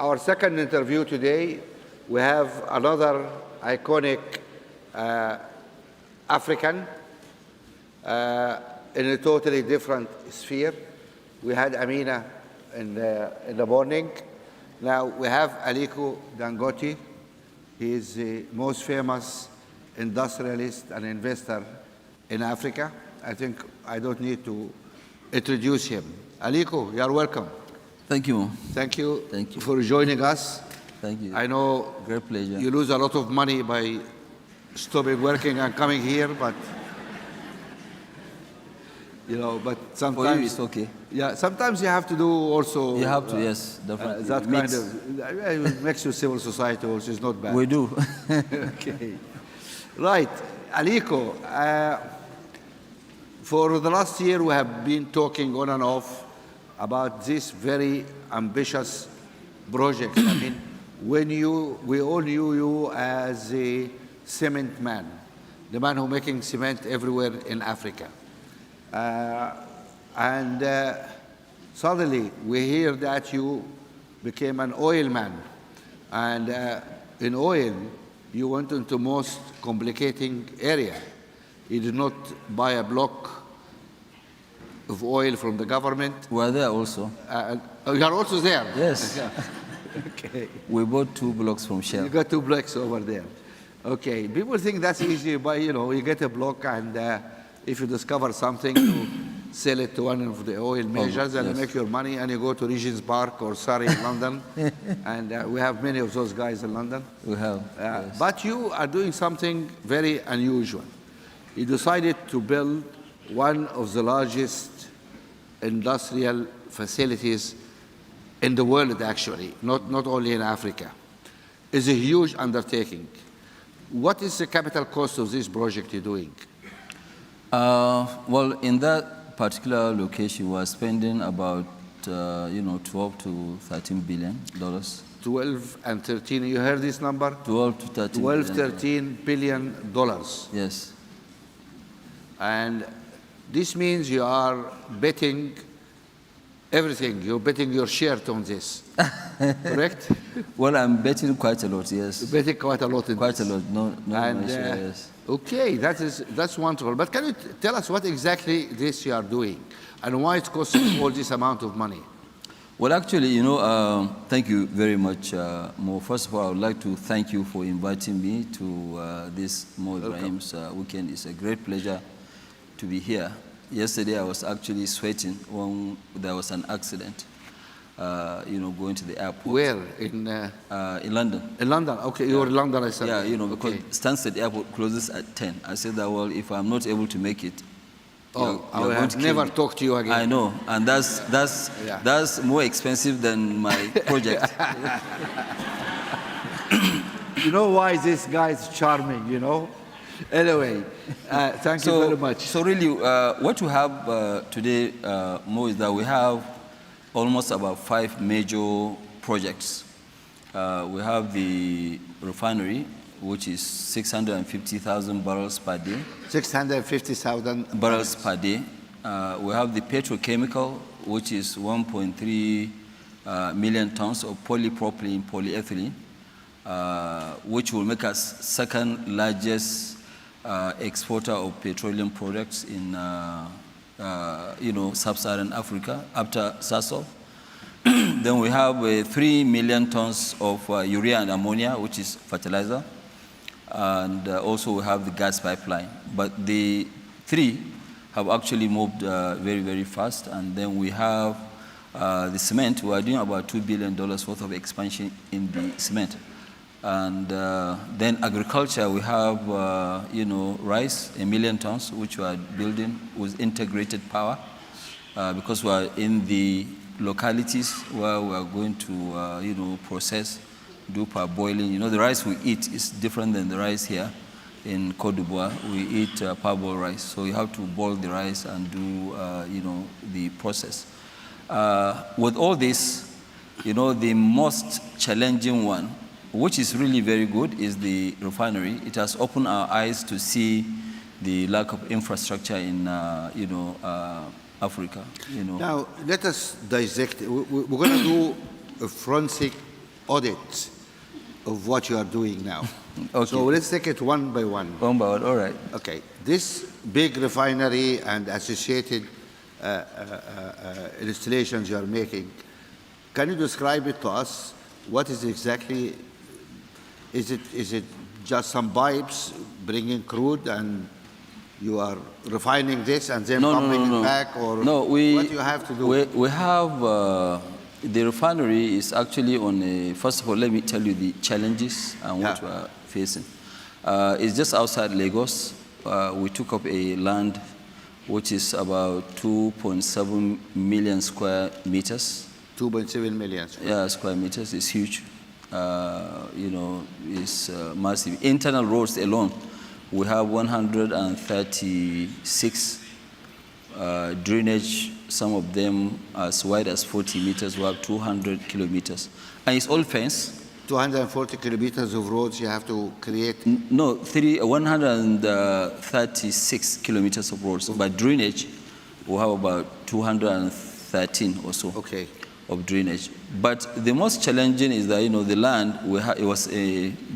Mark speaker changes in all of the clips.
Speaker 1: our second interview today, we have another iconic African in a totally different sphere. We had Amina in the morning. Now we have Aliko Dangote. He is the most famous industrialist and investor in Africa. I think I don't need to introduce him. Aliko, you are welcome.
Speaker 2: Thank you.
Speaker 1: Thank you.
Speaker 2: Thank you
Speaker 1: for joining us.
Speaker 2: Thank you.
Speaker 1: I know
Speaker 2: great pleasure.
Speaker 1: You lose a lot of money by stopping working and coming here, but but sometimes
Speaker 2: for you it's okay.
Speaker 1: Yeah, sometimes you have to do also.
Speaker 2: You have to, yes, definitely.
Speaker 1: That kind of it makes you civil society also. It's not bad.
Speaker 2: We do.
Speaker 1: Okay, right, Aliko. For the last year, we have been talking on and off about this very ambitious project. I mean, we all knew you as a cement man, the man who making cement everywhere in Africa. And suddenly we hear that you became an oil man. And in oil, you went into most complicating area. You did not buy a block of oil from the government.
Speaker 2: We're there also.
Speaker 1: You are also there?
Speaker 2: Yes.
Speaker 1: Okay.
Speaker 2: We bought 2 blocks from Shell.
Speaker 1: You got 2 blocks over there. Okay. People think that's easy, but you get a block, and if you discover something, you sell it to one of the oil majors, and you make your money, and you go to Regent's Park or Surrey in London. And we have many of those guys in London.
Speaker 2: We have. Yes.
Speaker 1: But you are doing something very unusual. You decided to build one of the largest industrial facilities in the world, actually, not only in Africa. It's a huge undertaking. What is the capital cost of this project you're doing?
Speaker 2: Well, in that particular location, we're spending about 12 to 13 billion dollars.
Speaker 1: 12 and 13. You heard this number?
Speaker 2: 12 to 13.
Speaker 1: 12, 13 billion dollars.
Speaker 2: Yes.
Speaker 1: And this means you are betting everything. You're betting your shirt on this, correct?
Speaker 2: Well, I'm betting quite a lot, yes.
Speaker 1: You're betting quite a lot in
Speaker 2: quite
Speaker 1: this.
Speaker 2: a lot, no yes.
Speaker 1: Okay, that's wonderful. But can you tell us what exactly this you are doing and why it's costing all this amount of money?
Speaker 2: Well, actually, thank you very much, Mo. First of all, I would like to thank you for inviting me to this Mo Ibrahim's weekend. It's a great pleasure to be here. Yesterday, I was actually sweating when there was an accident, going to the airport.
Speaker 1: Where? In
Speaker 2: London.
Speaker 1: In London? Okay, you were in London, I said.
Speaker 2: Yeah, because Stansted Airport closes at 10. I said that, well, if I'm not able to make it,
Speaker 1: I will never talk to you again.
Speaker 2: I know, and that's more expensive than my project.
Speaker 1: You know why this guy is charming, Anyway, thank you very much.
Speaker 2: So really, what we have today, Mo, is that we have almost about 5 major projects. We have the refinery, which is 650,000 barrels per day.
Speaker 1: 650,000
Speaker 2: barrels per day. We have the petrochemical, which is 1.3 million tons of polypropylene polyethylene, which will make us second largest exporter of petroleum products in sub-Saharan Africa after Sasol. Then we have 3 million tons of urea and ammonia, which is fertilizer. And also we have the gas pipeline. But the 3 have actually moved very, very fast. And then we have the cement. We are doing about $2 billion worth of expansion in the cement. And then agriculture, we have, rice, 1 million tons, which we are building with integrated power, because we are in the localities where we are going to, process, do parboiling. The rice we eat is different than the rice here in Côte d'Ivoire. We eat parboiled rice, so you have to boil the rice and do, the process. With all this, the most challenging one, which is really very good, is the refinery. It has opened our eyes to see the lack of infrastructure in, Africa.
Speaker 1: Now, let us dissect. We're going to do a forensic audit of what you are doing now.
Speaker 2: Okay.
Speaker 1: So let's take it one by one.
Speaker 2: One by one, all right.
Speaker 1: Okay, this big refinery and associated installations you are making, can you describe it to us? What is exactly, is it just some pipes bringing crude and you are refining this and then pumping it back, or
Speaker 2: no,
Speaker 1: what do you have to do?
Speaker 2: We have, the refinery is actually on a, first of all, let me tell you the challenges and what we are facing. It's just outside Lagos. We took up a land which is about 2.7 million square meters.
Speaker 1: 2.7 million.
Speaker 2: Square meters is huge. You know, it's massive. Internal roads alone, we have 136 drainage, some of them as wide as 40 meters. We have 200 kilometers. And it's all fenced. 240
Speaker 1: kilometers of roads you have to create?
Speaker 2: No, 136 kilometers of roads. By drainage, we have about 213 or so.
Speaker 1: Okay.
Speaker 2: Of drainage. But the most challenging is that, you know, the land, it was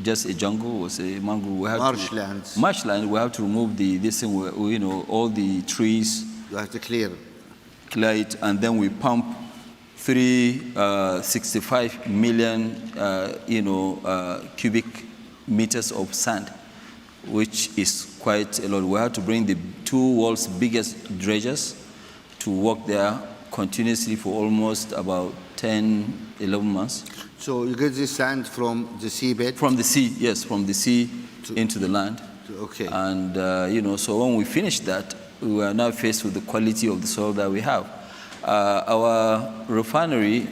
Speaker 2: just a jungle, it was a mangrove. Marshland. We have to remove this thing, you know, all the trees.
Speaker 1: You have to clear
Speaker 2: it, and then we pump 65 million, cubic meters of sand, which is quite a lot. We have to bring the two world's biggest dredgers to work there continuously for almost about 10, 11 months.
Speaker 1: So you get this sand from the seabed?
Speaker 2: From the sea, yes, from the sea into the land.
Speaker 1: Okay.
Speaker 2: And, so when we finish that, we are now faced with the quality of the soil that we have. Our refinery,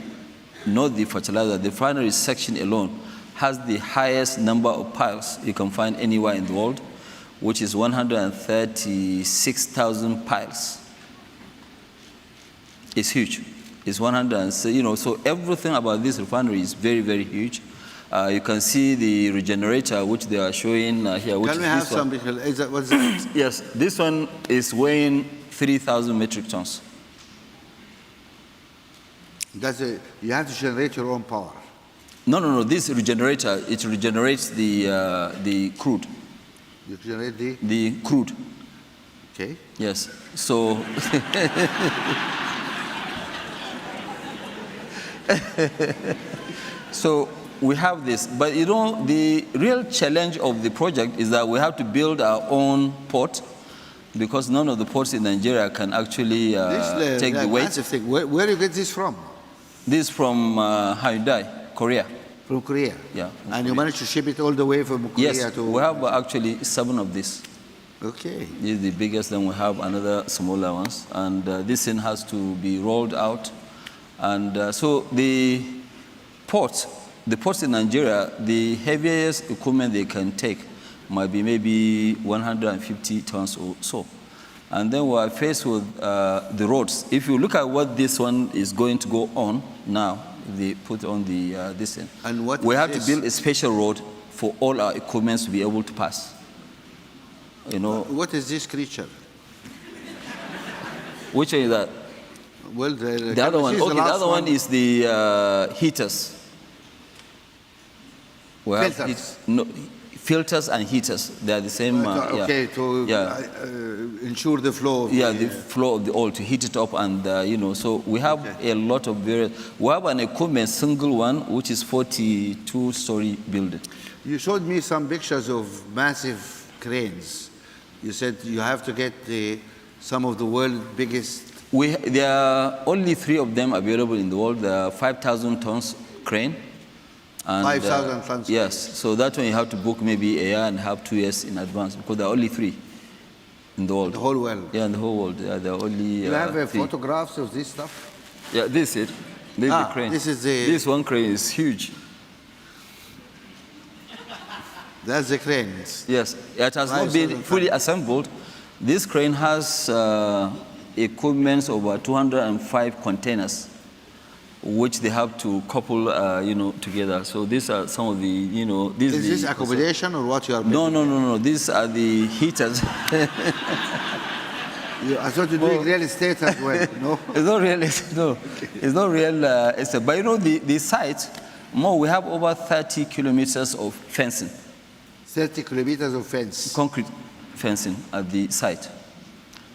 Speaker 2: not the fertilizer, the refinery section alone has the highest number of piles you can find anywhere in the world, which is 136,000 piles. It's huge. It's 100, so everything about this refinery is very, very huge. You can see the regenerator, which they are showing here.
Speaker 1: Can we have some? What's that?
Speaker 2: Yes, this one is weighing 3,000 metric tons.
Speaker 1: You have to generate your own power?
Speaker 2: No. This regenerator, it regenerates the crude.
Speaker 1: You generate
Speaker 2: the crude.
Speaker 1: Okay.
Speaker 2: Yes. So. So we have this, but the real challenge of the project is that we have to build our own port, because none of the ports in Nigeria can actually take the weight.
Speaker 1: Thing. Where do you get this from?
Speaker 2: This from Hyundai, Korea.
Speaker 1: From Korea?
Speaker 2: Yeah.
Speaker 1: And you managed to ship it all the way from Korea
Speaker 2: yes,
Speaker 1: to...
Speaker 2: we have actually 7 of these.
Speaker 1: Okay.
Speaker 2: This is the biggest, then we have another smaller ones. And this thing has to be rolled out. And so the ports in Nigeria, the heaviest equipment they can take might be maybe 150 tons or so. And then we are faced with the roads. If you look at what this one is going to go on now, they put on this thing.
Speaker 1: And what
Speaker 2: we have to build a special road for all our equipment to be able to pass.
Speaker 1: What is this creature?
Speaker 2: Which one is that?
Speaker 1: Well,
Speaker 2: the other one. Okay, the other one is the heaters. We
Speaker 1: filters.
Speaker 2: Filters and heaters. They are the same.
Speaker 1: Okay, to ensure the flow.
Speaker 2: The flow of the oil, to heat it up, and so we have a lot of various. We have an equipment, single one, which is 42-story building. You
Speaker 1: showed me some pictures of massive cranes. You said you have to get some of the world's biggest.
Speaker 2: There are only 3 of them available in the world. There are 5,000 tons crane.
Speaker 1: 5,000 tons.
Speaker 2: Yes, so that one you have to book maybe a year and a half, 2 years in advance, because there are only 3 in the world.
Speaker 1: The whole world?
Speaker 2: Yeah, in the whole world. Yeah, there are only.
Speaker 1: You have photographs of this stuff?
Speaker 2: Yeah, this is it. This is the crane. This one crane is huge.
Speaker 1: That's the crane.
Speaker 2: Yes, it has not been fully assembled. This crane has equipment over 205 containers, which they have to couple, together. So these are some of the, Is
Speaker 1: this accommodation or what you are
Speaker 2: making? No. These are the heaters.
Speaker 1: I thought you were doing real estate as well, no?
Speaker 2: It's not real estate, no. It's not real estate. But the site More, we have over 30 kilometers of fencing,
Speaker 1: 30 kilometers of fence.
Speaker 2: concrete fencing at the site.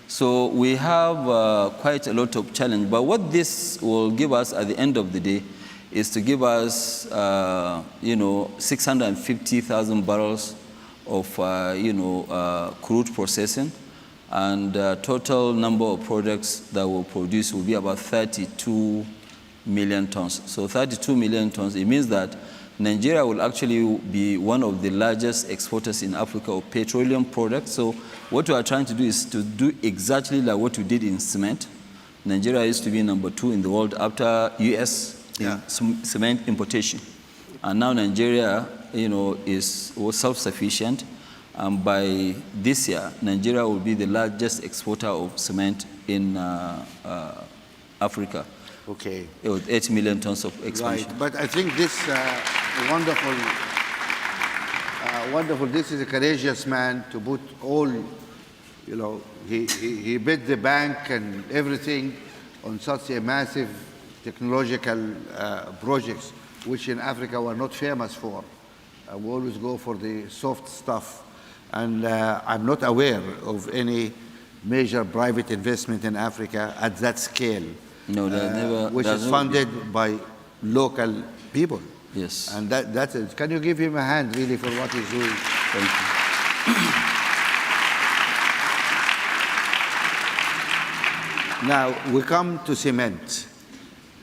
Speaker 2: So we have quite a lot of challenge. But what this will give us at the end of the day is to give us, 650,000 barrels of, crude processing, and total number of products that will produce will be about 32 million tons. So 32 million tons, it means that Nigeria will actually be one of the largest exporters in Africa of petroleum products. So what we are trying to do is to do exactly like what we did in cement. Nigeria used to be number 2 in the world after US in cement importation. And now Nigeria, was self-sufficient. And by this year, Nigeria will be the largest exporter of cement in Africa.
Speaker 1: Okay.
Speaker 2: With 8 million tons of expansion.
Speaker 1: Right, but I think this wonderful, this is a courageous man to put all, he bet the bank and everything on such a massive technological projects, which in Africa we're not famous for. We always go for the soft stuff. And I'm not aware of any major private investment in Africa at that scale.
Speaker 2: No, never.
Speaker 1: Which is funded by local people.
Speaker 2: Yes.
Speaker 1: And that's it. Can you give him a hand, really, for what he's doing?
Speaker 2: Thank you.
Speaker 1: Now, we come to cement.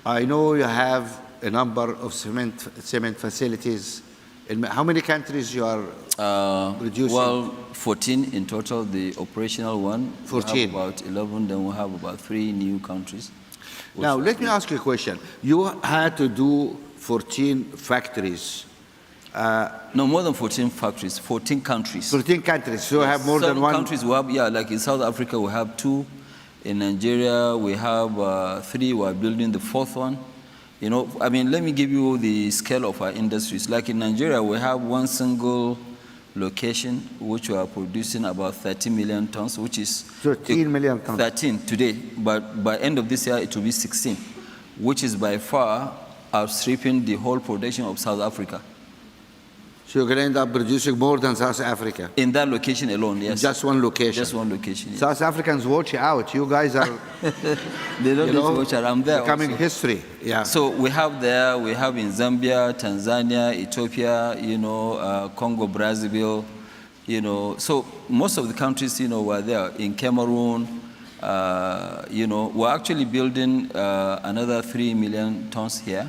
Speaker 1: I know you have a number of cement facilities. In how many countries you are producing?
Speaker 2: Well, 14 in total, the operational one.
Speaker 1: 14.
Speaker 2: We have about 11, then we have about 3 new countries.
Speaker 1: Now, let me ask you a question. You had to do 14 factories.
Speaker 2: No, more than 14 factories, 14 countries.
Speaker 1: 14 countries, so you have more than one?
Speaker 2: Countries we have, like in South Africa, we have 2. In Nigeria, we have 3. We are building the 4th one. Let me give you the scale of our industries. Like in Nigeria, we have one single location which we are producing about 13 million tons, which is
Speaker 1: 13 million tons.
Speaker 2: 13 today, but by end of this year it will be 16, which is by far outstripping the whole production of South Africa.
Speaker 1: So you're going to end up producing more than South Africa?
Speaker 2: In that location alone, yes.
Speaker 1: Just one location?
Speaker 2: Just one location, yes.
Speaker 1: South Africans, watch out. You guys are
Speaker 2: they don't need to watch out. I'm there
Speaker 1: becoming
Speaker 2: also.
Speaker 1: History. Yeah.
Speaker 2: So we have in Zambia, Tanzania, Ethiopia, Congo, Brazzaville, So most of the countries, were there. In Cameroon, we're actually building another 3 million tons here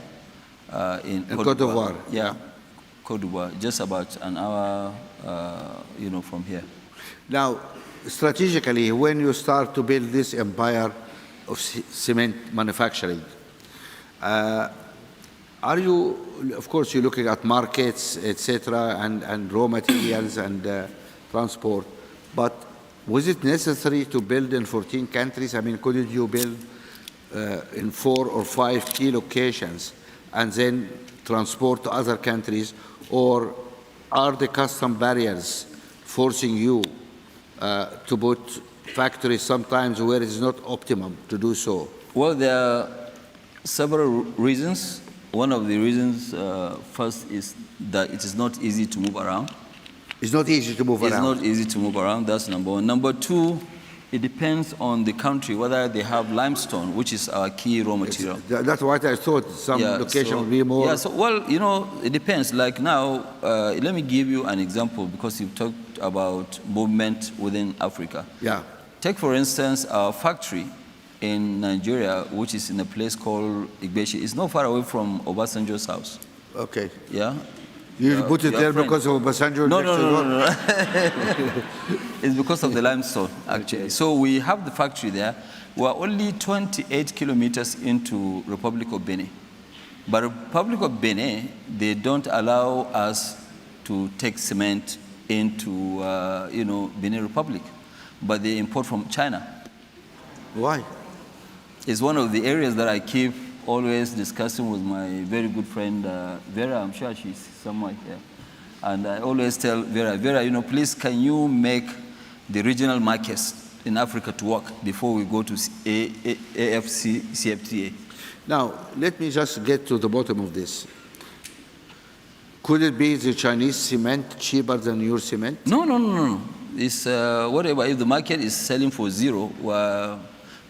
Speaker 2: in
Speaker 1: Côte d'Ivoire.
Speaker 2: Yeah. Côte d'Ivoire, just about an hour, from here.
Speaker 1: Now, strategically, when you start to build this empire of cement manufacturing, are you, of course, you're looking at markets, etc., and raw materials and transport, but was it necessary to build in 14 countries? Couldn't you build in 4 or 5 key locations and then transport to other countries? Or are the custom barriers forcing you to put factories sometimes where it is not optimum to do so?
Speaker 2: Well, there are several reasons. One of the reasons, first, is that it is not easy to move around.
Speaker 1: It's not easy to move around?
Speaker 2: It's not easy to move around, that's number one. Number two, it depends on the country, whether they have limestone, which is our key raw material.
Speaker 1: That's what I thought. Some location will be more...
Speaker 2: Yeah, it depends. Like now, let me give you an example, because you've talked about movement within Africa.
Speaker 1: Yeah.
Speaker 2: Take, for instance, our factory in Nigeria, which is in a place called Igbeshi. It's not far away from Obasanjo's house.
Speaker 1: Okay.
Speaker 2: Yeah?
Speaker 1: You put it there because of Obasanjo?
Speaker 2: No. It's because of the limestone, actually. Okay. So we have the factory there. We are only 28 kilometers into Republic of Benin. But Republic of Benin, they don't allow us to take cement into, Benin Republic. But they import from China.
Speaker 1: Why?
Speaker 2: It's one of the areas that I keep always discussing with my very good friend, Vera. I'm sure she's somewhere here. And I always tell Vera, please, can you make the regional markets in Africa to work before we go to AFCFTA?
Speaker 1: Now, let me just get to the bottom of this. Could it be the Chinese cement cheaper than your cement?
Speaker 2: No. It's whatever. If the market is selling for zero, we're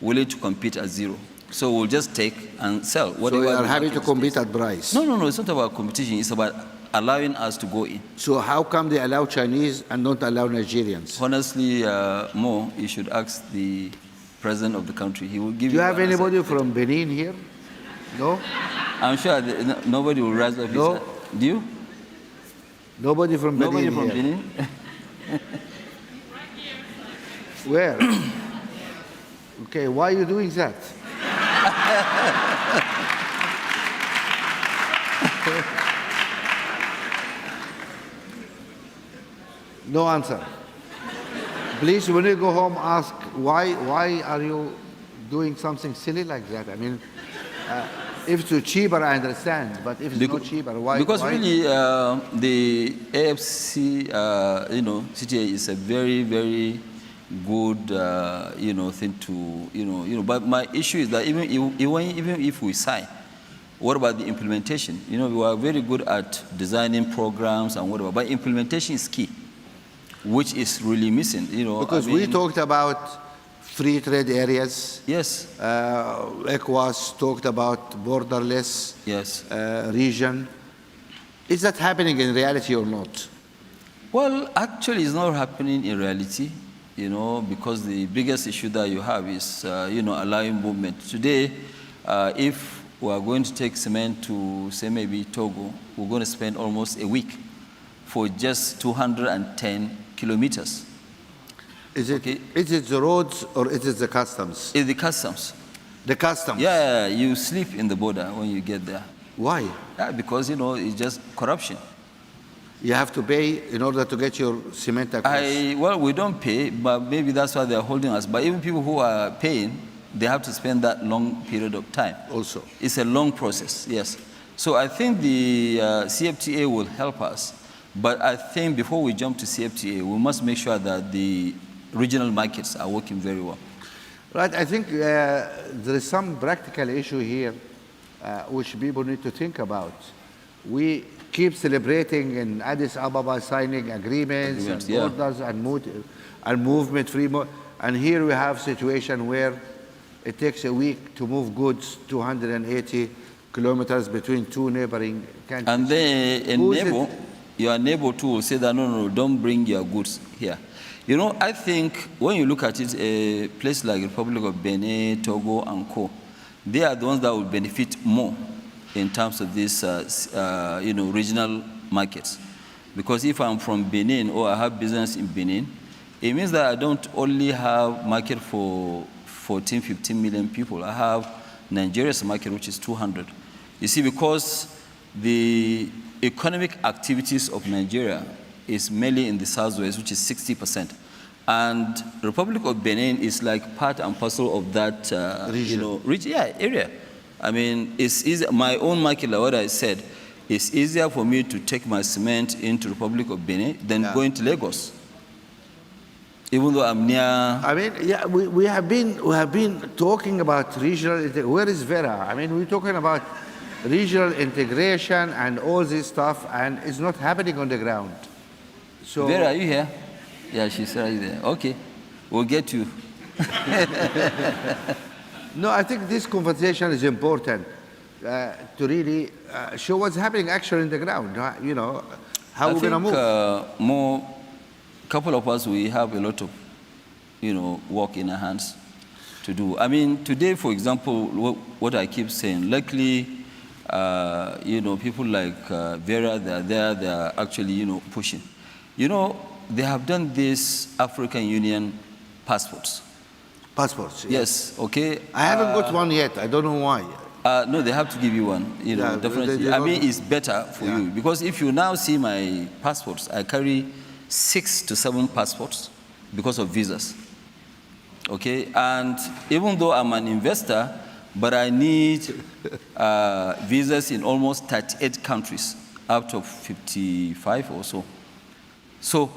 Speaker 2: willing to compete at zero. So we'll just take and sell.
Speaker 1: So you are happy to compete at price?
Speaker 2: No. It's not about competition. It's about allowing us to go in.
Speaker 1: So how come they allow Chinese and don't allow Nigerians?
Speaker 2: Honestly, Mo, you should ask the president of the country. He will give you.
Speaker 1: Do you have anybody from Benin here? No?
Speaker 2: I'm sure nobody will rise up his hand. Do you?
Speaker 1: Nobody from Benin
Speaker 2: Nobody from
Speaker 1: here.
Speaker 2: Benin?
Speaker 1: Where? Okay, why are you doing that? No answer. Please, when you go home, ask why are you doing something silly like that? I mean, if it's cheaper, I understand, but if it's not cheaper, why?
Speaker 2: Because
Speaker 1: why?
Speaker 2: really, the AFC, CTA is a very, very good, thing to, But my issue is that even if we sign, what about the implementation? We are very good at designing programs and whatever, but implementation is key, which is really missing.
Speaker 1: Because we talked about free trade areas.
Speaker 2: Yes.
Speaker 1: ECOWAS talked about borderless region. Is that happening in reality or not?
Speaker 2: Well, actually, it's not happening in reality, because the biggest issue that you have is, allowing movement. Today, if we are going to take cement to, say, maybe Togo, we're going to spend almost a week for just 210 kilometers.
Speaker 1: Is it the roads or is it the customs?
Speaker 2: It's the customs.
Speaker 1: The customs?
Speaker 2: Yeah, you sleep in the border when you get there.
Speaker 1: Why?
Speaker 2: Yeah, because, it's just corruption.
Speaker 1: You have to pay in order to get your cement across?
Speaker 2: Well, we don't pay, but maybe that's why they're holding us. But even people who are paying, they have to spend that long period of time.
Speaker 1: Also.
Speaker 2: It's a long process, yes. So I think the CFTA will help us. But I think before we jump to CFTA, we must make sure that the regional markets are working very well.
Speaker 1: Right. I think there is some practical issue here which people need to think about. We keep celebrating in Addis Ababa signing agreements and borders and movement free. And here we have a situation where it takes a week to move goods 280 kilometers between two neighboring countries.
Speaker 2: And then your neighbor too will say that, no, don't bring your goods here. I think when you look at it, a place like Republic of Benin, Togo, and Co., they are the ones that will benefit more in terms of these, regional markets. Because if I'm from Benin or I have business in Benin, it means that I don't only have market for 14, 15 million people. I have Nigeria's market, which is 200. You see, because the economic activities of Nigeria is mainly in the southwest, which is 60%. And the Republic of Benin is like part and parcel of that area. I mean, it's easy. My own market, like what I said, it's easier for me to take my cement into the Republic of Benin than going to Lagos. Even though I'm near.
Speaker 1: I mean, we have been talking about regional. Where is Vera? I mean, we're talking about regional integration and all this stuff, and it's not happening on the ground. So,
Speaker 2: Vera, are you here? Yeah, she's right there. Okay, we'll get you.
Speaker 1: No, I think this conversation is important to really show what's happening actually on the ground. How we're going to move.
Speaker 2: More, couple of us, we have a lot of, work in our hands to do. I mean, today, for example, what I keep saying, luckily, people like Vera, they are there, they are actually, pushing. They have done this African Union passports.
Speaker 1: Passports?
Speaker 2: Yes, okay.
Speaker 1: I haven't got one yet. I don't know why.
Speaker 2: No, they have to give you one, definitely. I mean, it's better for you. Because if you now see my passports, I carry 6 to 7 passports because of visas. Okay, and even though I'm an investor, but I need visas in almost 38 countries, out of 55 or so. So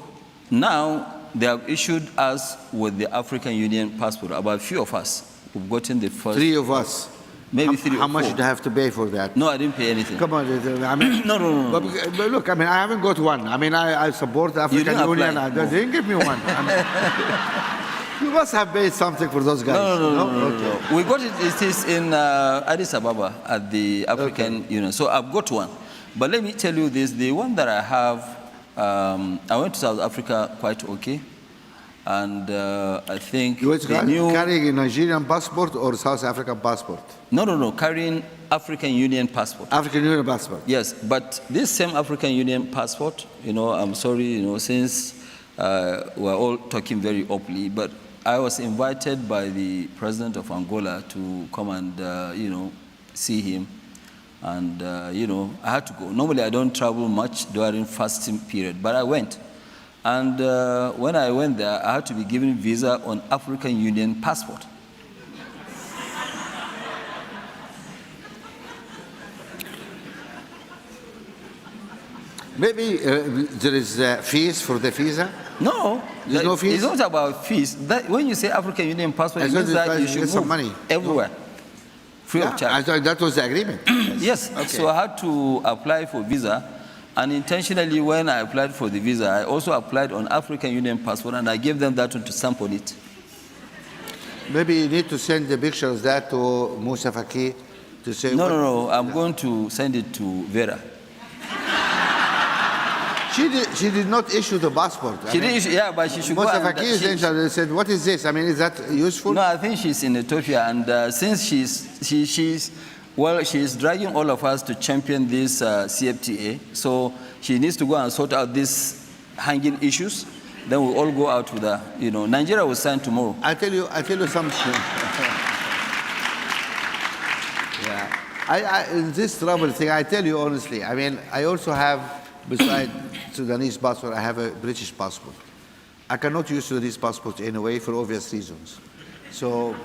Speaker 2: now they have issued us with the African Union passport. About a few of us, we've gotten the first.
Speaker 1: 3 of us.
Speaker 2: maybe 3
Speaker 1: How
Speaker 2: or
Speaker 1: much
Speaker 2: 4.
Speaker 1: did you have to pay for that?
Speaker 2: No, I didn't pay anything.
Speaker 1: Come on, I mean,
Speaker 2: No.
Speaker 1: But look, I mean, I haven't got one. I mean, I support the African
Speaker 2: didn't
Speaker 1: Union.
Speaker 2: apply?
Speaker 1: They didn't give me one. I mean, you must have paid something for those guys.
Speaker 2: No. We got it. It is in Addis Ababa at the African Union. So I've got one. But let me tell you this: the one that I have, I went to South Africa quite okay, and I think
Speaker 1: You were
Speaker 2: the new.
Speaker 1: carrying a Nigerian passport or South African passport?
Speaker 2: No, carrying African Union passport.
Speaker 1: African Union passport.
Speaker 2: Yes, but this same African Union passport, I'm sorry, since we're all talking very openly, but I was invited by the president of Angola to come and, see him. And, I had to go. Normally, I don't travel much during fasting period, but I went. And when I went there, I had to be given visa on African Union passport.
Speaker 1: Maybe there is fees for the visa?
Speaker 2: No,
Speaker 1: There's no fees?
Speaker 2: It's not about fees. When you say African Union passport, it means that you should
Speaker 1: some
Speaker 2: move
Speaker 1: money.
Speaker 2: everywhere, free of
Speaker 1: I
Speaker 2: charge.
Speaker 1: thought that was the agreement.
Speaker 2: Yes,
Speaker 1: Okay.
Speaker 2: so I had to apply for visa, and intentionally when I applied for the visa, I also applied on African Union passport, and I gave them that one to stamp on it.
Speaker 1: Maybe you need to send the picture of that to Musa Faki to say.
Speaker 2: No, I'm going to send it to Vera.
Speaker 1: She did not issue the passport.
Speaker 2: She didn't issue, yeah, but she should
Speaker 1: Musa
Speaker 2: go. And,
Speaker 1: Faki said, "What is this? I mean, is that useful?"
Speaker 2: No, I think she's in Ethiopia, and since she's dragging all of us to champion this CFTA, so she needs to go and sort out these hanging issues. Then we'll all go out with her. Nigeria will sign tomorrow.
Speaker 1: I tell you something. Yeah, this trouble thing. I tell you honestly. I mean, I also have, besides Sudanese passport, I have a British passport. I cannot use Sudanese passport anyway for obvious reasons. So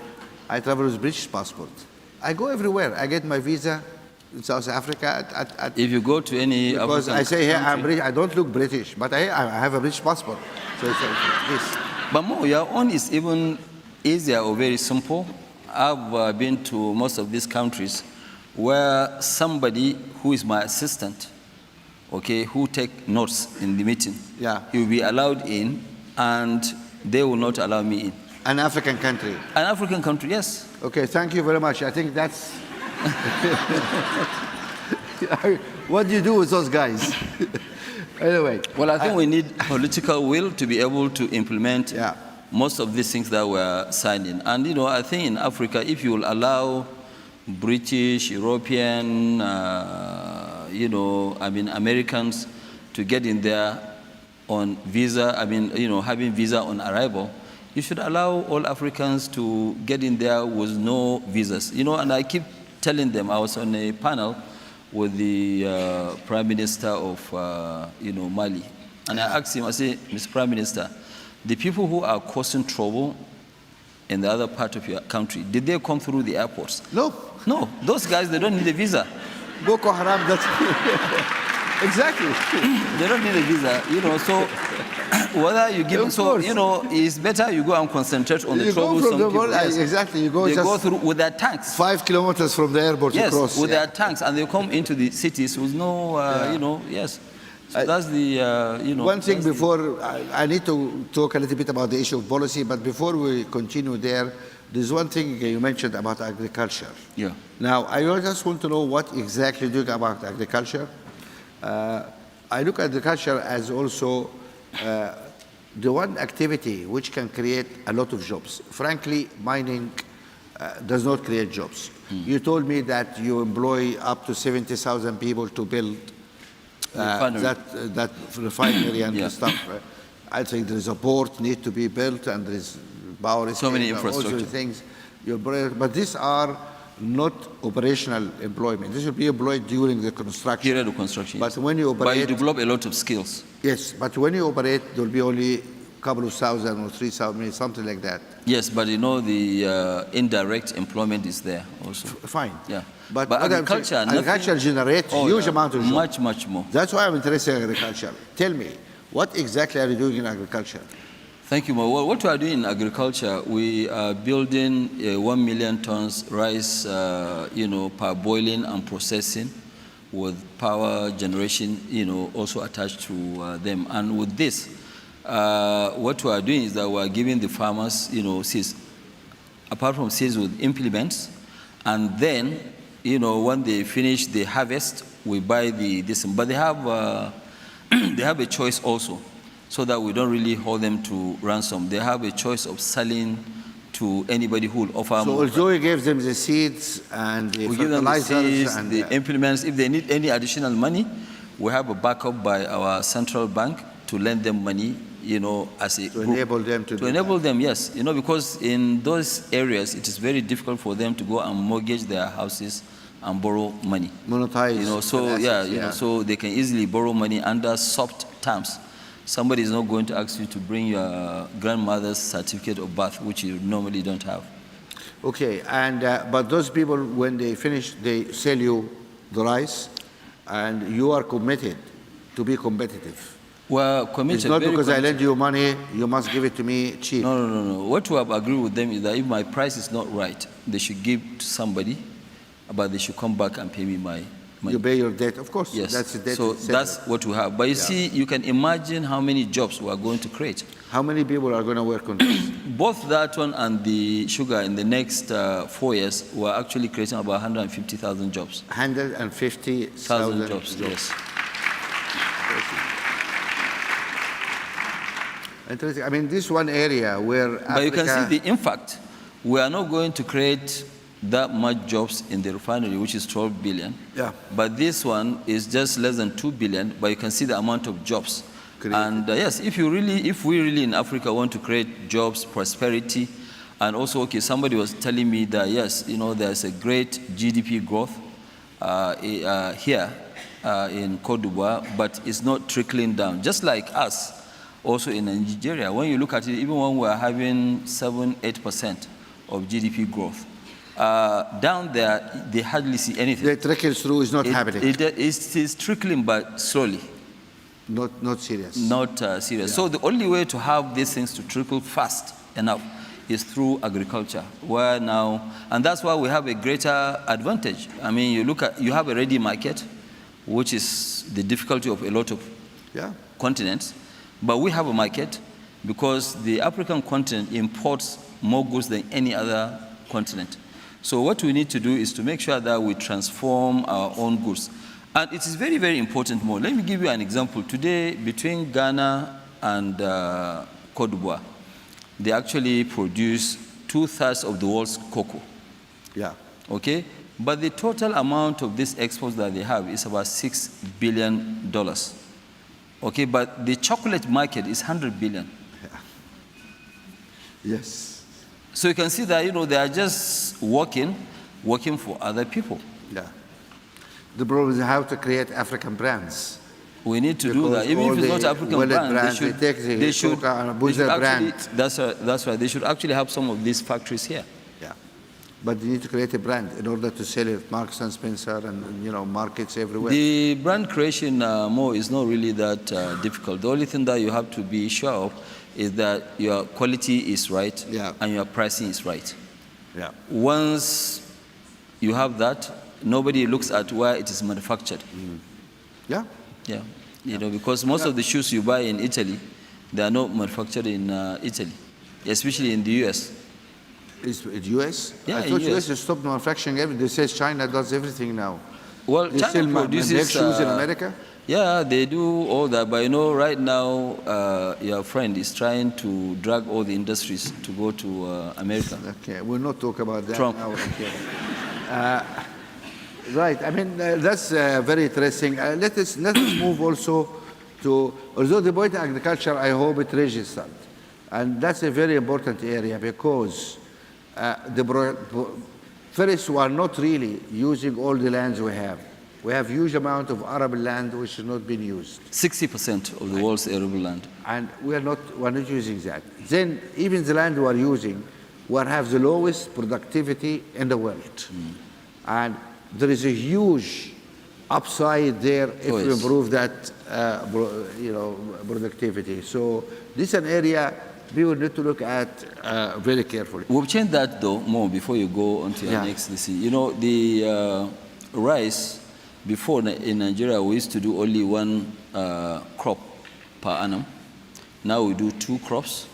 Speaker 1: I travel with British passport. I go everywhere. I get my visa in South Africa.
Speaker 2: If you go to any
Speaker 1: because
Speaker 2: African
Speaker 1: I say here I'm
Speaker 2: country-
Speaker 1: British. I don't look British, but I have a British passport. So it's this.
Speaker 2: But Mo, your own is even easier or very simple. I've been to most of these countries where somebody who is my assistant, okay, who take notes in the meeting,
Speaker 1: Yeah.
Speaker 2: he will be allowed in, and they will not allow me in.
Speaker 1: An African country.
Speaker 2: An African country, yes.
Speaker 1: Okay, thank you very much. I think that's. What do you do with those guys? Anyway.
Speaker 2: Well, I think we need political will to be able to implement
Speaker 1: Yeah.
Speaker 2: most of these things that were signed in. And, I think in Africa, if you will allow British, European, Americans to get in there on visa, having visa on arrival, you should allow all Africans to get in there with no visas. And I keep telling them, I was on a panel with the Prime Minister of, Mali. And I asked him, I said, Mr. Prime Minister, the people who are causing trouble in the other part of your country, did they come through the airports? No, those guys, they don't need a visa.
Speaker 1: Boko Haram, that's. Exactly.
Speaker 2: They don't need a visa, so whether you give
Speaker 1: Of course.
Speaker 2: it's better you go and concentrate on the
Speaker 1: You go
Speaker 2: troublesome
Speaker 1: from the
Speaker 2: people.
Speaker 1: border, exactly. You go
Speaker 2: They
Speaker 1: just
Speaker 2: go through with their tanks.
Speaker 1: 5 kilometers from the airport to
Speaker 2: Yes,
Speaker 1: cross.
Speaker 2: with
Speaker 1: yeah.
Speaker 2: their tanks, and they come into the cities with no, yes. So that's the,
Speaker 1: One thing
Speaker 2: that's the-
Speaker 1: before, I need to talk a little bit about the issue of policy, but before we continue there's one thing you mentioned about agriculture.
Speaker 2: Yeah.
Speaker 1: Now, I just want to know what exactly you do about agriculture. I look at agriculture as also the one activity which can create a lot of jobs. Frankly, mining does not create jobs. You told me that you employ up to 70,000 people to build
Speaker 2: Refinery.
Speaker 1: that refinery and
Speaker 2: Yeah.
Speaker 1: stuff. I think there is a port need to be built, and there is power.
Speaker 2: So many
Speaker 1: all sorts of
Speaker 2: infrastructure.
Speaker 1: things. But these are not operational employment. This will be employed during the construction.
Speaker 2: period of construction.
Speaker 1: But when you
Speaker 2: But you
Speaker 1: operate,
Speaker 2: develop a lot of skills.
Speaker 1: yes, but when you operate, there will be only a couple of thousand or 3,000, something like that.
Speaker 2: Yes, but the indirect employment is there also.
Speaker 1: Fine.
Speaker 2: Yeah.
Speaker 1: But
Speaker 2: But
Speaker 1: what I'm saying,
Speaker 2: agriculture, nothing-
Speaker 1: agriculture generates
Speaker 2: Oh,
Speaker 1: huge
Speaker 2: yeah,
Speaker 1: amount of jobs.
Speaker 2: much, much more.
Speaker 1: That's why I'm interested in agriculture. Tell me, what exactly are you doing in agriculture?
Speaker 2: Thank you, Mo. Well, what we are doing in agriculture, we are building 1 million tons rice, parboiling and processing with power generation, also attached to them. And with this, what we are doing is that we are giving the farmers, seeds, apart from seeds with implements, and then, when they finish the harvest, we buy this. But they have a choice also, so that we don't really hold them to ransom. They have a choice of selling to anybody who will offer
Speaker 1: So
Speaker 2: more.
Speaker 1: although we give them the seeds and the
Speaker 2: We give them the
Speaker 1: fertilizers
Speaker 2: seeds,
Speaker 1: and
Speaker 2: the implements. If they need any additional money, we have a backup by our central bank to lend them money, as a
Speaker 1: to
Speaker 2: group.
Speaker 1: enable them to
Speaker 2: To enable them, yes. Because in those areas, it is very difficult for them to go and mortgage their houses and borrow money.
Speaker 1: monetize.
Speaker 2: So
Speaker 1: the assets,
Speaker 2: so they can easily borrow money under soft terms. Somebody is not going to ask you to bring your grandmother's certificate of birth, which you normally don't have.
Speaker 1: Okay, and but those people, when they finish, they sell you the rice, and you are committed to be competitive.
Speaker 2: Well, committed.
Speaker 1: It's not
Speaker 2: very
Speaker 1: because I
Speaker 2: committed.
Speaker 1: lend you money, you must give it to me cheap.
Speaker 2: No. What we have agreed with them is that if my price is not right, they should give to somebody, but they should come back and pay me my money.
Speaker 1: You pay your debt, of course.
Speaker 2: Yes.
Speaker 1: That's the debt.
Speaker 2: So
Speaker 1: it's
Speaker 2: that's
Speaker 1: settled.
Speaker 2: what we have. But you see, you can imagine how many jobs we are going to create.
Speaker 1: How many people are going to work on this?
Speaker 2: Both that one and the sugar in the next 4 years, we're actually creating about 150,000 jobs.
Speaker 1: 150,000
Speaker 2: jobs, yes.
Speaker 1: Interesting. I mean, this one area where Africa,
Speaker 2: But you can see the impact. We are not going to create that much jobs in the refinery, which is 12 billion.
Speaker 1: Yeah.
Speaker 2: But this one is just less than 2 billion, but you can see the amount of jobs.
Speaker 1: Created.
Speaker 2: And yes, if we really in Africa want to create jobs, prosperity, and also, okay, somebody was telling me that, yes, there's a great GDP growth here in Côte d'Ivoire, but it's not trickling down. Just like us, also in Nigeria, when you look at it, even when we're having 7-8% of GDP growth, down there, they hardly see anything.
Speaker 1: the trickle through is not happening.
Speaker 2: It is trickling, but slowly.
Speaker 1: Not serious.
Speaker 2: Not serious. So the only way to have these things to trickle fast enough is through agriculture, where now, and that's why we have a greater advantage. I mean, you have a ready market, which is the difficulty of a lot of continents, but we have a market because the African continent imports more goods than any other continent. So what we need to do is to make sure that we transform our own goods. And it is very, very important more. Let me give you an example. Today, between Ghana and Côte d'Ivoire, they actually produce 2/3 of the world's cocoa.
Speaker 1: Yeah.
Speaker 2: Okay? But the total amount of these exports that they have is about $6 billion. Okay, but the chocolate market is 100 billion.
Speaker 1: Yes.
Speaker 2: So you can see that, they are just working for other people.
Speaker 1: Yeah. The problem is how to create African brands.
Speaker 2: We need to do
Speaker 1: Because
Speaker 2: that. Even
Speaker 1: all
Speaker 2: if it's
Speaker 1: the
Speaker 2: not African
Speaker 1: wallet
Speaker 2: brand,
Speaker 1: brands, they take the coca and put their
Speaker 2: actually,
Speaker 1: brand.
Speaker 2: that's right. They should actually have some of these factories here.
Speaker 1: Yeah. But you need to create a brand in order to sell it, Marks and Spencer and, markets everywhere.
Speaker 2: The brand creation, Mo, is not really that difficult. The only thing that you have to be sure of is that your quality is right and your pricing is right.
Speaker 1: Yeah.
Speaker 2: Once you have that, nobody looks at where it is manufactured.
Speaker 1: Yeah.
Speaker 2: Yeah. Because most of the shoes you buy in Italy, they are not manufactured in Italy, especially in the U.S.
Speaker 1: Is it U.S.?
Speaker 2: Yeah,
Speaker 1: I thought
Speaker 2: in
Speaker 1: U.S.
Speaker 2: US.
Speaker 1: stopped manufacturing everything. They say China does everything now.
Speaker 2: Well,
Speaker 1: They
Speaker 2: China
Speaker 1: still
Speaker 2: produces
Speaker 1: make shoes in America?
Speaker 2: Yeah, they do all that. But right now, your friend is trying to drag all the industries to go to America.
Speaker 1: Okay, we'll not talk about that
Speaker 2: Trump.
Speaker 1: now. Okay. Right. I mean, that's very interesting. Let us move also to, although the point of agriculture, I hope it registered. And that's a very important area because first, we are not really using all the lands we have. We have huge amount of arable land which has not been used.
Speaker 2: 60% of the world's arable land.
Speaker 1: And we're not using that. Then even the land we are using, we have the lowest productivity in the world. And there is a huge upside there if we improve that productivity. So this is an area people need to look at very carefully.
Speaker 2: We've changed that though, Mo, before you go on to your
Speaker 1: Yeah.
Speaker 2: next DC. You know, the rice, before in Nigeria, we used to do only one crop per annum. Now we do 2 crops,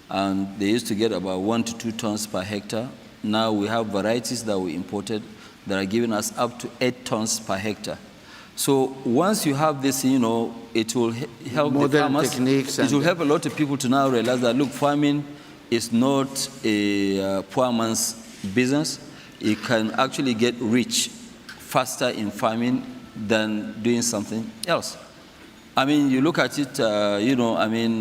Speaker 2: and they used to get about 1 to 2 tons per hectare. Now we have varieties that we imported that are giving us up to 8 tons per hectare. So once you have this, you know, it will help the
Speaker 1: Modern
Speaker 2: farmers.
Speaker 1: techniques
Speaker 2: It will help a lot of people to now realize that, look, farming is not a poor man's business. It can actually get rich faster in farming than doing something else. I mean, you look at it, you know, I mean,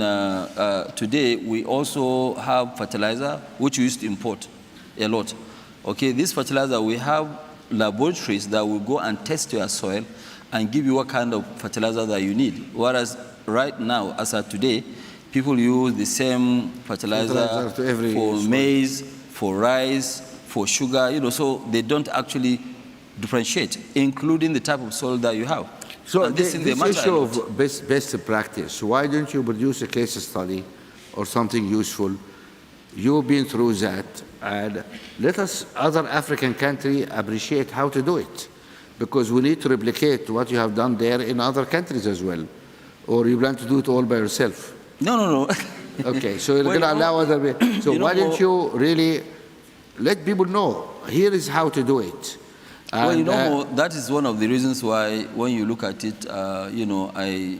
Speaker 2: today we also have fertilizer, which we used to import a lot. Okay, this fertilizer, we have laboratories that will go and test your soil and give you what kind of fertilizer that you need. Whereas right now, as of today, people use the same fertilizer for maize, for rice, for sugar, you know, so they don't actually differentiate, including the type of soil that you have.
Speaker 1: So this issue of best practice, why don't you produce a case study or something useful? You've been through that, and let us, other African countries, appreciate how to do it, because we need to replicate what you have done there in other countries as well. Or you plan to do it all by yourself?
Speaker 2: No.
Speaker 1: Okay, so you're going to allow other people. So why don't you really let people know, here is how to do it? And,
Speaker 2: well, you know, that is one of the reasons why when you look at it, you know, I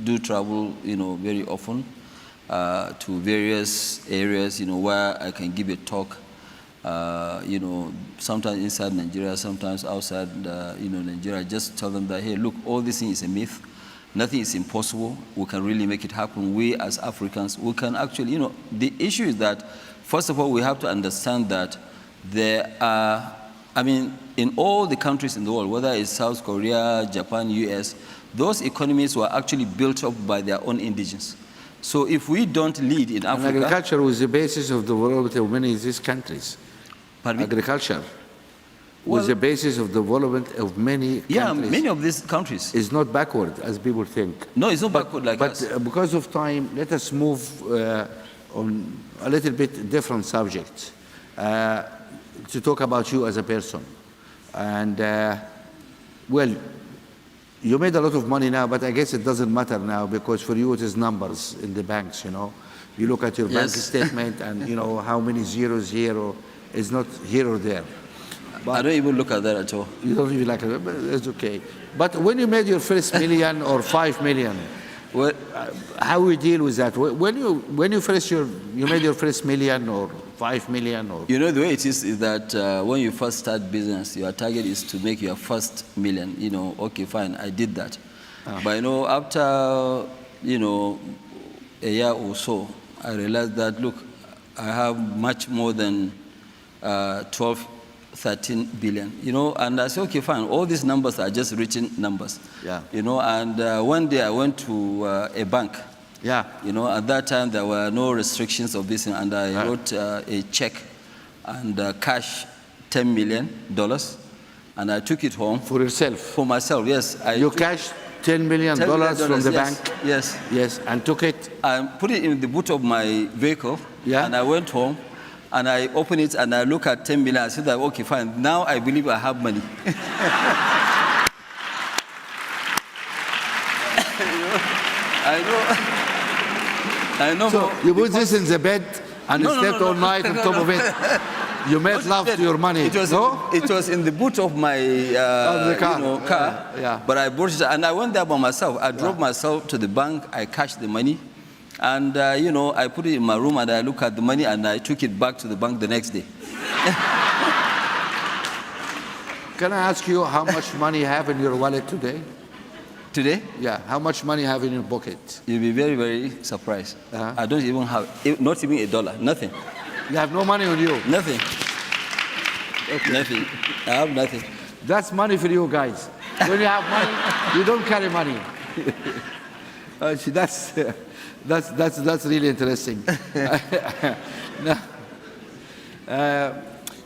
Speaker 2: do travel, you know, very often to various areas, you know, where I can give a talk, you know, sometimes inside Nigeria, sometimes outside, you know, Nigeria, just tell them that, hey, look, all this thing is a myth. Nothing is impossible. We can really make it happen. We as Africans, we can actually, you know, the issue is that, first of all, we have to understand that there are, I mean, in all the countries in the world, whether it's South Korea, Japan, US, those economies were actually built up by their own indigenous. So if we don't lead in Africa...
Speaker 1: And agriculture was the basis of the development of many of these countries.
Speaker 2: Pardon me?
Speaker 1: Agriculture was the basis of development of many countries.
Speaker 2: Yeah, many of these countries.
Speaker 1: It's not backward, as people think.
Speaker 2: No, it's not backward like us.
Speaker 1: But because of time, let us move on a little bit different subject to talk about you as a person. And, well, you made a lot of money now, but I guess it doesn't matter now because for you it is numbers in the banks, you know. You look at your bank statement and, you know, how many zeros here, or it's not here or there. But
Speaker 2: I don't even look at that at all.
Speaker 1: You don't even like it, but it's okay. But when you made your first million or 5 million, well, how we deal with that? When you made your first million or 5 million, or
Speaker 2: you know, the way it is that when you first start business, your target is to make your first million. You know, okay, fine, I did that. But you know, after you know a year or so, I realized that look, I have much more than 12, 13 billion. You know, and I said, okay, fine. All these numbers are just written numbers.
Speaker 1: Yeah.
Speaker 2: You know, and one day I went to a bank.
Speaker 1: Yeah.
Speaker 2: You know, at that time there were no restrictions of this, and I wrote a check and cash $10 million, and I took it home.
Speaker 1: For yourself?
Speaker 2: For myself, yes.
Speaker 1: You cashed $10 million from the bank?
Speaker 2: Yes.
Speaker 1: Yes, and took it?
Speaker 2: I put it in the boot of my vehicle,
Speaker 1: yeah.
Speaker 2: And I went home, and I opened it, and I look at 10 million, I said, okay, fine, now I believe I have money. I know.
Speaker 1: So you put this in the bed and slept all night on top of it. You made love to your money.
Speaker 2: It was in the boot of my car.
Speaker 1: Yeah.
Speaker 2: But I brought it, and I went there by myself. I drove myself to the bank. I cashed the money, and you know, I put it in my room, and I looked at the money, and I took it back to the bank the next day.
Speaker 1: Can I ask you how much money you have in your wallet today?
Speaker 2: Today?
Speaker 1: Yeah. How much money you have in your pocket?
Speaker 2: You'll be very, very surprised. I don't even have, not even $1, nothing.
Speaker 1: You have no money on you?
Speaker 2: Nothing. Okay. Nothing. I have nothing.
Speaker 1: That's money for you guys. When you have money, you don't carry money. That's really interesting.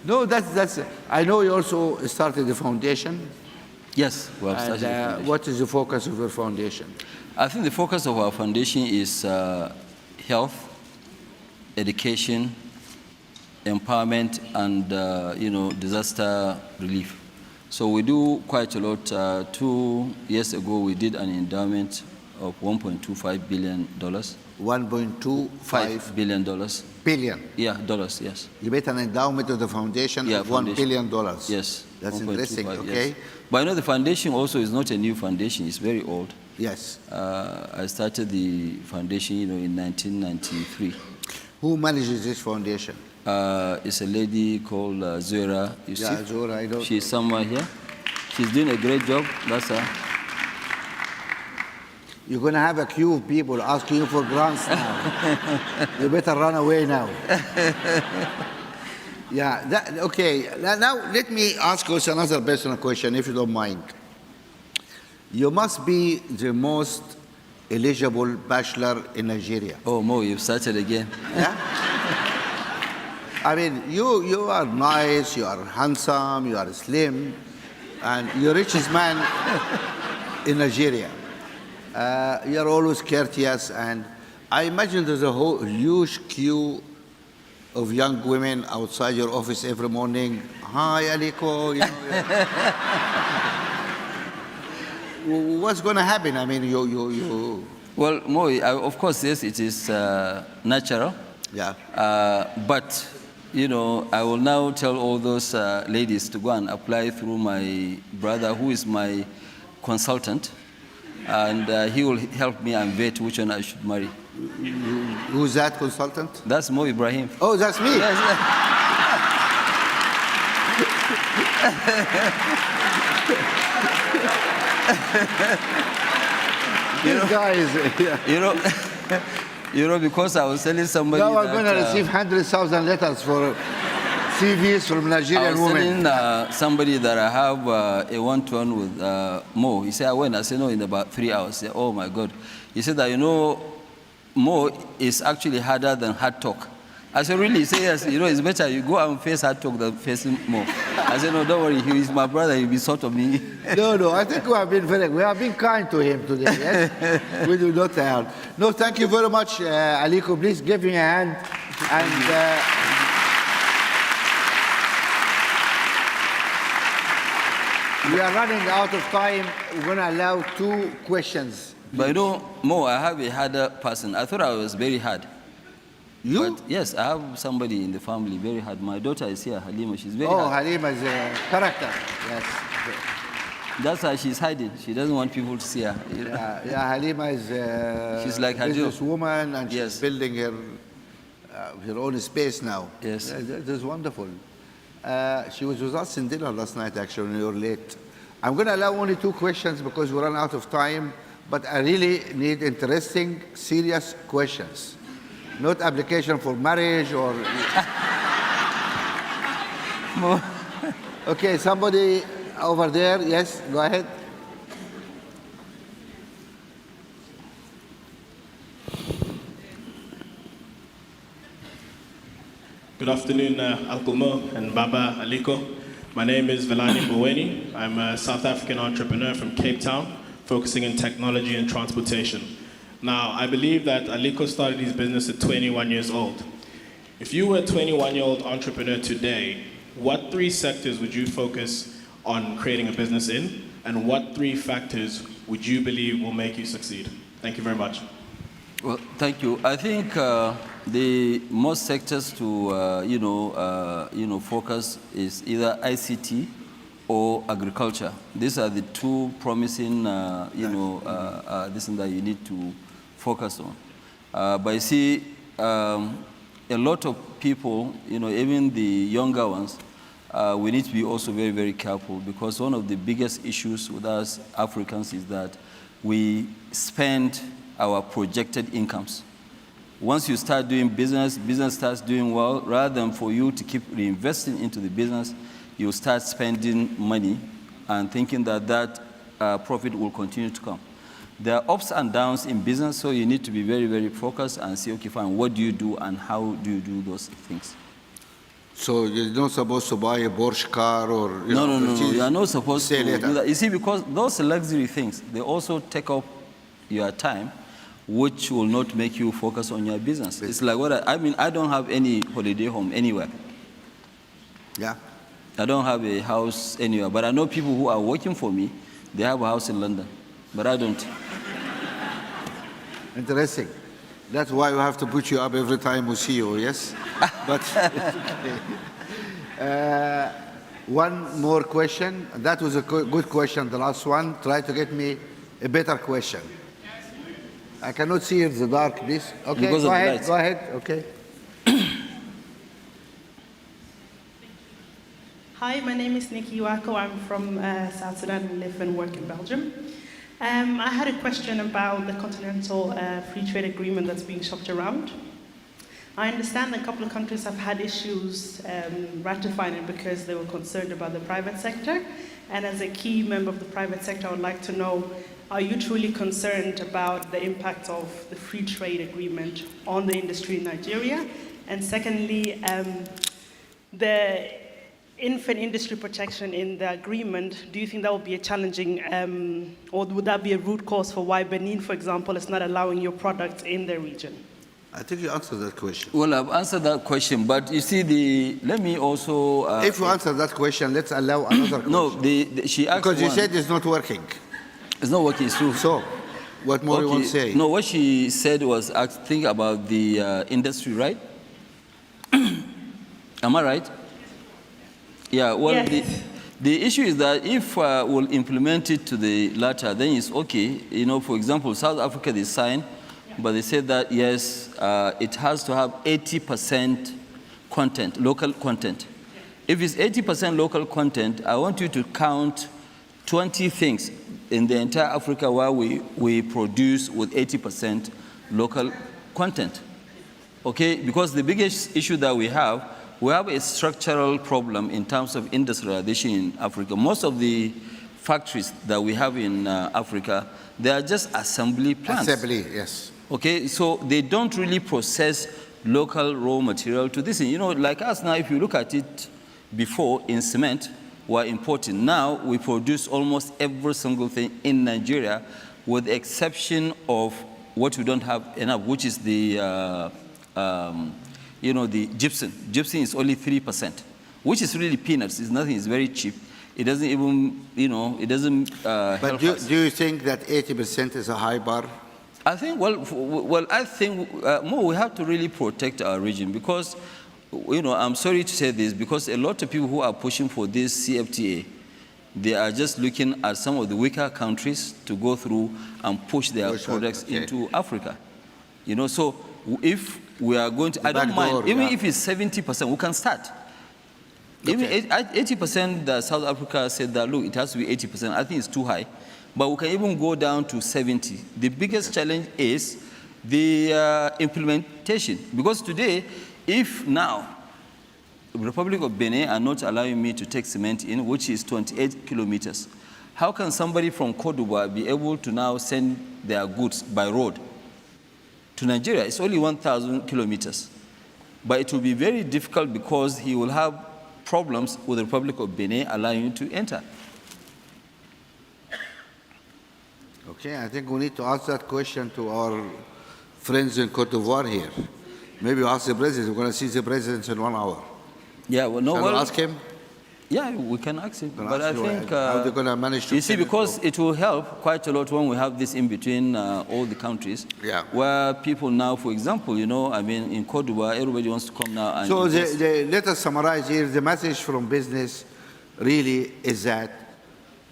Speaker 1: No, that's. I know you also started the foundation.
Speaker 2: Yes, we have started the foundation.
Speaker 1: What is the focus of your foundation?
Speaker 2: I think the focus of our foundation is health education, empowerment, and disaster relief. So we do quite a lot. 2 years ago, we did an endowment of $1.25 billion.
Speaker 1: $1.25
Speaker 2: billion.
Speaker 1: billion.
Speaker 2: Yeah, dollars, yes.
Speaker 1: You made an endowment of the foundation of $1 billion.
Speaker 2: Yes.
Speaker 1: That's interesting, okay?
Speaker 2: Yes. But the foundation also is not a new foundation. It's very old.
Speaker 1: Yes.
Speaker 2: I started the foundation, in 1993.
Speaker 1: Who manages this foundation?
Speaker 2: It's a lady called Zoera. You see?
Speaker 1: Zoera, I know.
Speaker 2: She's somewhere here. She's doing a great job. That's her.
Speaker 1: You're going to have a queue of people asking you for grants now. You better run away now. Yeah, okay. Now, let me ask you another personal question, if you don't mind. You must be the most eligible bachelor in Nigeria.
Speaker 2: Oh, Mo, you've started again.
Speaker 1: Yeah? I mean, you are nice, you are handsome, you are slim, and you're the richest man in Nigeria. You're always courteous, and I imagine there's a whole huge queue of young women outside your office every morning. Hi, Aliko. What's going to happen? I mean, you.
Speaker 2: Well, Mo, of course, yes, it is natural.
Speaker 1: Yeah.
Speaker 2: But, I will now tell all those ladies to go and apply through my brother, who is my consultant, and he will help me and vet which one I should marry.
Speaker 1: Who's that consultant?
Speaker 2: That's Mo Ibrahim.
Speaker 1: Oh, that's me.
Speaker 2: Yes.
Speaker 1: This guy is,
Speaker 2: because I was telling somebody
Speaker 1: now I'm
Speaker 2: that,
Speaker 1: going to receive 100,000 letters for CVs from Nigerian women.
Speaker 2: I was telling somebody that I have a one-to-one with Mo. He said, when? I said, no, in about 3 hours. He said, oh, my God. He said that, Mo is actually harder than hard talk. I said, really? He said, yes. It's better you go and face hard talk than facing Mo. I said, no, don't worry. He is my brother. He'll be sort of me.
Speaker 1: No, I think we have been kind to him today. Yes? We do not help. No, thank you very much, Aliko. Please give me a hand. And we are running out of time. We're going to allow 2 questions.
Speaker 2: But Mo, I have a harder person. I thought I was very hard.
Speaker 1: You?
Speaker 2: But yes, I have somebody in the family very hard. My daughter is here, Halima. She's very hard.
Speaker 1: Oh, Halima is a character. Yes.
Speaker 2: That's why she's hiding. She doesn't want people to see her.
Speaker 1: Yeah, Halima is
Speaker 2: she's like
Speaker 1: a businesswoman, and she's building her own space now.
Speaker 2: Yes.
Speaker 1: That is wonderful. She was with us in dinner last night, actually, when you were late. I'm going to allow only 2 questions because we run out of time, but I really need interesting, serious questions. Not application for marriage or... Okay, somebody over there. Yes, go ahead.
Speaker 3: Good afternoon, Uncle Mo and Baba Aliko. My name is Velani Mboweni. I'm a South African entrepreneur from Cape Town, focusing in technology and transportation. Now, I believe that Aliko started his business at 21 years old. If you were a 21-year-old entrepreneur today, what 3 sectors would you focus on creating a business in, and what 3 factors would you believe will make you succeed? Thank you very much.
Speaker 2: Well, thank you. I think the most sectors to focus is either ICT or agriculture. These are the 2 promising this thing that you need to focus on. But you see, a lot of people, even the younger ones, we need to be also very, very careful, because one of the biggest issues with us Africans is that we spend our projected incomes. Once you start doing business starts doing well. Rather than for you to keep reinvesting into the business, you start spending money and thinking that profit will continue to come. There are ups and downs in business, so you need to be very, very focused and see, okay, fine, what do you do and how do you do those things?
Speaker 1: So you're not supposed to buy a Porsche car or...
Speaker 2: No, you are not supposed to do that. You see, because those luxury things, they also take up your time, which will not make you focus on your business. It's like what I mean, I don't have any holiday home anywhere.
Speaker 1: Yeah.
Speaker 2: I don't have a house anywhere, but I know people who are working for me, they have a house in London, but I don't.
Speaker 1: Interesting. That's why we have to put you up every time we see you, yes? But okay. One more question. That was a good question, the last one. Try to get me a better question. I cannot see in the dark, please. Okay,
Speaker 2: Because
Speaker 1: go
Speaker 2: of the
Speaker 1: ahead,
Speaker 2: lights.
Speaker 1: go ahead, okay.
Speaker 4: Hi, my name is Nikki Wako. I'm from South Sudan and live and work in Belgium. I had a question about the Continental Free Trade Agreement that's being shopped around. I understand a couple of countries have had issues ratifying it because they were concerned about the private sector. And as a key member of the private sector, I would like to know, are you truly concerned about the impact of the free trade agreement on the industry in Nigeria? And secondly, the infant industry protection in the agreement, do you think that would be a challenging, or would that be a root cause for why Benin, for example, is not allowing your products in the region?
Speaker 1: I think you answered that question.
Speaker 2: Well, I've answered that question, but you see, let me also...
Speaker 1: If you answer that question, let's allow another question.
Speaker 2: No, she asked
Speaker 1: because you
Speaker 2: one.
Speaker 1: said it's not working.
Speaker 2: It's not working, it's true.
Speaker 1: So, what more you want to say?
Speaker 2: No, what she said was, think about the industry, right? Am I right? Yeah, well,
Speaker 4: Yes.
Speaker 2: the issue is that if we'll implement it to the latter, then it's okay. You know, for example, South Africa, they signed, but they said that, yes, it has to have 80% content, local content. If it's 80% local content, I want you to count 20 things in the entire Africa where we produce with 80% local content. Okay, because the biggest issue that we have a structural problem in terms of industrialization in Africa. Most of the factories that we have in Africa, they are just assembly plants.
Speaker 1: Assembly, yes.
Speaker 2: Okay, so they don't really process local raw material to this. You know, like us now, if you look at it before in cement, we're importing. Now we produce almost every single thing in Nigeria, with the exception of what we don't have enough, which is the the gypsum. Gypsum is only 3%, which is really peanuts. It's nothing. It's very cheap. It doesn't even, it doesn't
Speaker 1: But
Speaker 2: help
Speaker 1: do
Speaker 2: us.
Speaker 1: you think that 80% is a high bar?
Speaker 2: I think, I think, we have to really protect our region because, I'm sorry to say this, because a lot of people who are pushing for this CFTA, they are just looking at some of the weaker countries to go through and push their products into Africa. So if we are going to, I don't mind, even if it's 70%, we can start. Even 80% that South Africa said that, look, it has to be 80%. I think it's too high. But we can even go down to 70. The biggest challenge is the implementation. Because today, if now the Republic of Benin are not allowing me to take cement in, which is 28 kilometers, how can somebody from Côte d'Ivoire be able to now send their goods by road to Nigeria? It's only 1,000 kilometers. But it will be very difficult because he will have problems with the Republic of Benin allowing you to enter.
Speaker 1: Okay, I think we need to ask that question to our friends in Côte d'Ivoire here. Maybe ask the president. We're going to see the president in 1 hour.
Speaker 2: Yeah, well, no,
Speaker 1: Shall we ask him?
Speaker 2: Yeah, we can ask him. But I think
Speaker 1: how they're going to manage to.
Speaker 2: you see, because it will help quite a lot when we have this in between all the countries.
Speaker 1: Yeah.
Speaker 2: Where people now, for example, in Côte d'Ivoire, everybody wants to come now. And
Speaker 1: So let us summarize here. The message from business really is that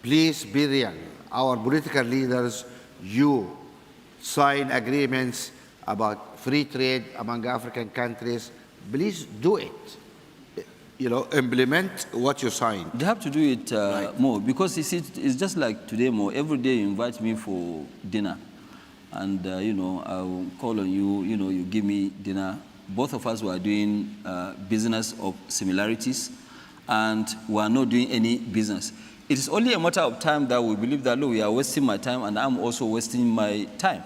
Speaker 1: please be real. Our political leaders, you sign agreements about free trade among African countries. Please do it. Implement what you signed.
Speaker 2: They have to do it more because you see, it's just like today, more. Every day you invite me for dinner, and I'll call on you. You give me dinner. Both of us were doing business of similarities, and we are not doing any business. It is only a matter of time that we believe that, look, we are wasting my time, and I'm also wasting my time.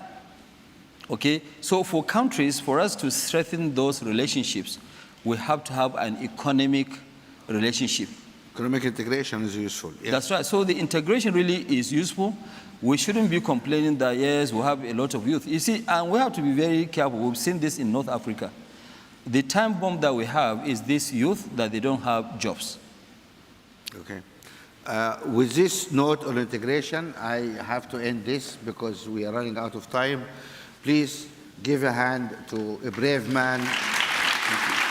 Speaker 2: Okay, so for countries, for us to strengthen those relationships, we have to have an economic relationship.
Speaker 1: Economic integration is useful. Yeah.
Speaker 2: That's right. So the integration really is useful. We shouldn't be complaining that, yes, we have a lot of youth. You see, and we have to be very careful. We've seen this in North Africa. The time bomb that we have is this youth that they don't have jobs.
Speaker 1: Okay. With this note on integration, I have to end this because we are running out of time. Please give a hand to a brave man. Thank you.